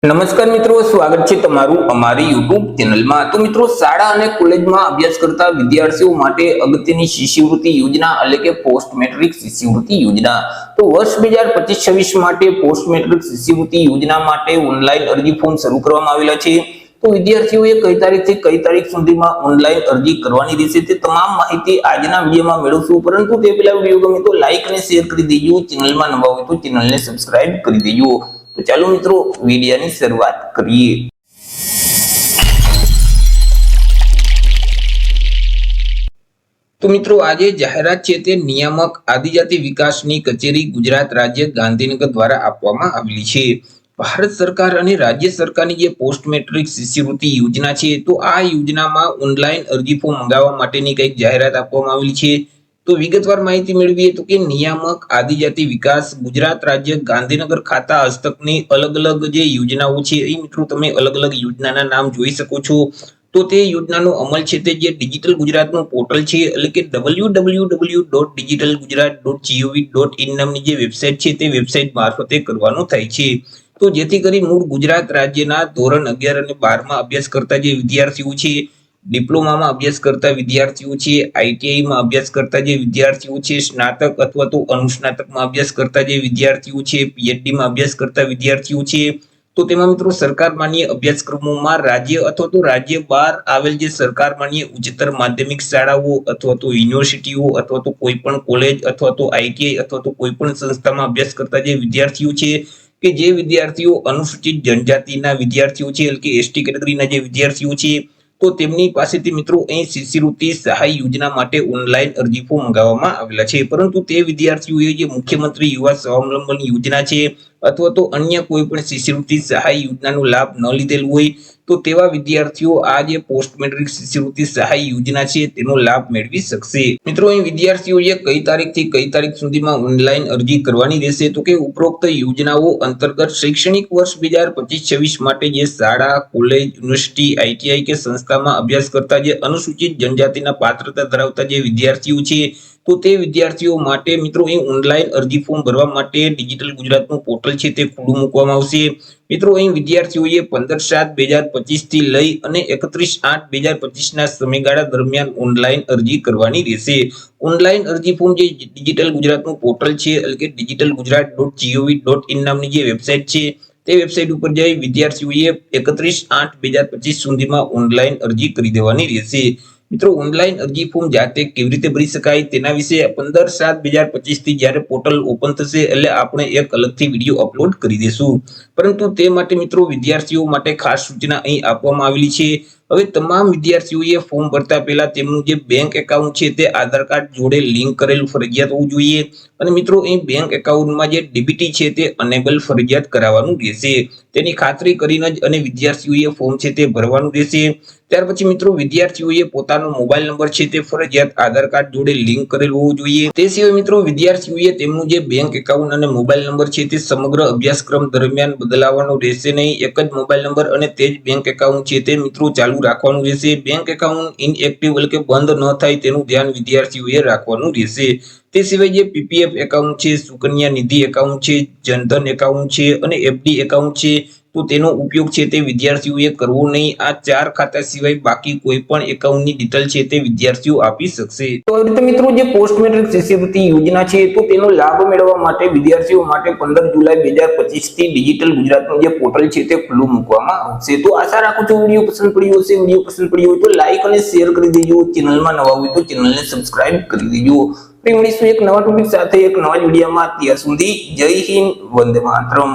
નમસ્કાર મિત્રો, સ્વાગત છે તમારું અમારી YouTube ચેનલમાં। તો મિત્રો, શાળા અને કોલેજમાં અભ્યાસ કરતા વિદ્યાર્થીઓ માટે અગત્યની શિષ્યવૃત્તિ યોજના એટલે કે પોસ્ટ મેટ્રિક શિષ્યવૃત્તિ યોજના। તો વર્ષ 2025-26 માટે પોસ્ટ મેટ્રિક શિષ્યવૃત્તિ યોજના માટે ઓનલાઈન અરજી ફોર્મ શરૂ કરવામાં આવેલા છે। તો વિદ્યાર્થીઓએ કઈ તારીખથી કઈ તારીખ સુધીમાં ઓનલાઈન અરજી કરવાની રહેશે તે તમામ માહિતી આજના વિડીયોમાં મેળવશું। પરંતુ તે પહેલા વિડીયો ગમે તો લાઈક અને શેર કરી દેજો। ચેનલમાં નવા હોય તો ચેનલને સબસ્ક્રાઇબ કરી દેજો। તો ચાલો મિત્રો, વિડિયોની શરૂઆત કરીએ। તો મિત્રો, આજે જાહેરાત છે તે નિયામક આદિજાતિ વિકાસની કચેરી ગુજરાત રાજ્ય ગાંધીનગર દ્વારા આપવામાં આવેલી છે। ભારત સરકાર અને રાજ્ય સરકારની જે પોસ્ટ મેટ્રિક શિષ્યવૃત્તિ યોજના છે, તો આ યોજનામાં ઓનલાઈન અરજી ફોર્મ મંગાવવા માટેની કંઈક જાહેરાત આપવામાં આવેલી છે। તો વિગતવાર માહિતી મેળવીએ તો કે નિયામક આદિજાતિ વિકાસ ગુજરાત રાજ્ય ગાંધીનગર ખાતા હસ્તકની અલગ અલગ જે યોજનાઓ છે, એ મિત્રો તમે અલગ અલગ યોજનાના નામ જોઈ શકો છો। તો તે યોજનાનો અમલ છે તે જે ડિજિટલ ગુજરાતનું પોર્ટલ છે એટલે કે www.digitalgujarat.gov.in નામની જે વેબસાઇટ છે તે વેબસાઇટ મારફતે કરવાનું થાય છે। તો જેથી કરી મૂળ ગુજરાત રાજ્યના ધોરણ 11 અને 12માં અભ્યાસ કરતા જે વિદ્યાર્થીઓ છે, ડિપ્લોમામાં અભ્યાસ કરતા વિદ્યાર્થીઓ છે, આઈટીઆઈમાં અભ્યાસ કરતા જે વિદ્યાર્થીઓ છે, સ્નાતક અથવા તો અનુસ્નાતકમાં અભ્યાસ કરતા જે વિદ્યાર્થીઓ છે, પીએચડીમાં અભ્યાસ કરતા વિદ્યાર્થીઓ છે, તો તેમાં મિત્રો સરકાર માન્ય અભ્યાસક્રમોમાં રાજ્ય અથવા તો રાજ્ય બહાર આવેલ જે સરકાર માન્ય ઉચ્ચતર માધ્યમિક શાળાઓ અથવા તો યુનિવર્સિટીઓ અથવા તો કોઈ પણ કોલેજ અથવા તો આઈટીઆઈ અથવા તો કોઈ પણ સંસ્થામાં અભ્યાસ કરતા જે વિદ્યાર્થીઓ છે કે જે વિદ્યાર્થીઓ અનુસૂચિત જનજાતિના વિદ્યાર્થીઓ છે એટલે કે એસટી કેટેગરીના જે વિદ્યાર્થીઓ છે, તો તેમની પાસેથી મિત્રો અહીં શિષ્યવૃત્તિ સહાય યોજના માટે ઓનલાઈન અરજી ફોર્મ મંગાવવામાં આવેલા છે। પરંતુ તે વિદ્યાર્થીઓએ જે મુખ્યમંત્રી યુવા સ્વાવલંબન યોજના છે અથવા તો અન્ય કોઈ પણ શિષ્યવૃત્તિ સહાય યોજનાનો લાભ ન લીધેલ હોય તો તેવા વિદ્યાર્થીઓ આ જે પોસ્ટ મેટ્રિક શિષ્યવૃત્તિ સહાય યોજના છે તેનો લાભ મેળવી શકશે। મિત્રો, અહીં વિદ્યાર્થીઓએ કઈ તારીખથી કઈ તારીખ સુધીમાં ઓનલાઈન અરજી કરવાની રહેશે તો કે ઉપરોક્ત યોજનાઓ અંતર્ગત શૈક્ષણિક વર્ષ 2025-26 માટે જે શાળા, કોલેજ, યુનિવર્સિટી, આઈટીઆઈ કે સંસ્થામાં અભ્યાસ કરતા જે અનુસૂચિત જનજાતિના પાત્રતા ધરાવતા જે વિદ્યાર્થીઓ છે, તો તે વિદ્યાર્થીઓ માટે મિત્રો અહીં ઓનલાઈન અરજી ફોર્મ ભરવા માટે ડિજિટલ ગુજરાતનું પોર્ટલ છે તે ખુલ્લું મૂકવામાં આવશે। મિત્રો, અહીં વિદ્યાર્થીઓએ 15/7/2025 થી લઈ અને 31/8/2025 ના સમયગાળા દરમિયાન ઓનલાઈન અરજી કરવાની રહેશે। ઓનલાઈન અરજી ફોર્મ જે ડિજિટલ ગુજરાતનું પોર્ટલ છે એટલે કે digitalgujarat.gov.in નામની જે વેબસાઇટ છે તે વેબસાઇટ ઉપર જઈ વિદ્યાર્થીઓએ 31/8/2025 સુધીમાં ઓનલાઈન અરજી કરી દેવાની રહેશે। મિત્રો, ઓનલાઈન અરજી ફોર્મ જાતે કેવી રીતે ભરી શકાય તેના વિશે 15/7/2025 થી જ્યારે પોર્ટલ ઓપન થશે એટલે આપણે એક અલગથી વિડીયો અપલોડ કરી દેશું। પરંતુ તે માટે મિત્રો વિદ્યાર્થીઓ માટે ખાસ સૂચના અહીં આપવામાં આવેલી છે। હવે તમામ વિદ્યાર્થીઓએ ફોર્મ ભરતા પહેલા તેમનું જે બેંક એકાઉન્ટ છે તે આધાર કાર્ડ જોડે લિંક કરેલું ફરજિયાત હોવું જોઈએ। અને મિત્રો, અહીં બેંક એકાઉન્ટમાં જે ડીબીટી છે તે અનેબલ ફરજિયાત કરાવવાનું રહેશે। તેની ખાતરી કરીને જ અને વિદ્યાર્થીઓએ ફોર્મ છે તે ભરવાનું રહેશે। ત્યાર પછી મિત્રો વિદ્યાર્થીઓએ પોતાનો મોબાઈલ નંબર છે તે ફરજિયાત આધાર કાર્ડ જોડે લિંક કરેલ હોવું જોઈએ। તે સિવાય મિત્રો વિદ્યાર્થીઓએ તેમનું જે બેંક એકાઉન્ટ અને મોબાઈલ નંબર છે તે સમગ્ર અભ્યાસક્રમ દરમિયાન બદલાવવાનો રહેશે નહીં। એક જ મોબાઈલ નંબર અને તે જ બેંક એકાઉન્ટ છે તે મિત્રો ચાલુ રાખવાનું રહેશે। બેંક એકાઉન્ટ ઇનએક્ટિવ એટલે કે બંધ ન થાય તેનું ધ્યાન વિદ્યાર્થીઓએ રાખવાનું રહેશે। તે સિવાય જે પીપીએફ એકાઉન્ટ છે, સુકન્યા નિધિ એકાઉન્ટ છે, જનધન એકાઉન્ટ છે અને એફડી એકાઉન્ટ છે, તો તેનો ઉપયોગ છે તે વિદ્યાર્થીઓએ કરવો નહીં। આ 4 ખાતા સિવાય બાકી કોઈ પણ એકાઉન્ટની ડિટેલ છે તે વિદ્યાર્થીઓ આપી શકશે। તો આ રીતે મિત્રો જે પોસ્ટ મેટ્રિક શિષ્યવૃત્તિ યોજના છે તો તેનો લાભ મેળવવા માટે વિદ્યાર્થીઓ માટે 15 જુલાઈ 2025 થી ડિજિટલ ગુજરાતનું જે પોર્ટલ છે તે ખુલ્લું મૂકવામાં આવશે। તો આશા રાખું છું વિડીયો પસંદ પડ્યો હશે। વિડીયો પસંદ પડ્યો હોય તો લાઈક અને શેર કરી દેજો। ચેનલમાં નવા હોય તો ચેનલને સબસ્ક્રાઇબ કરી દેજો। ફરી મળીશું એક નવા ટોપિક સાથે એક નવા વિડીયોમાં। ત્યાર સુધી જય હિન્દ, વંદે માતરમ।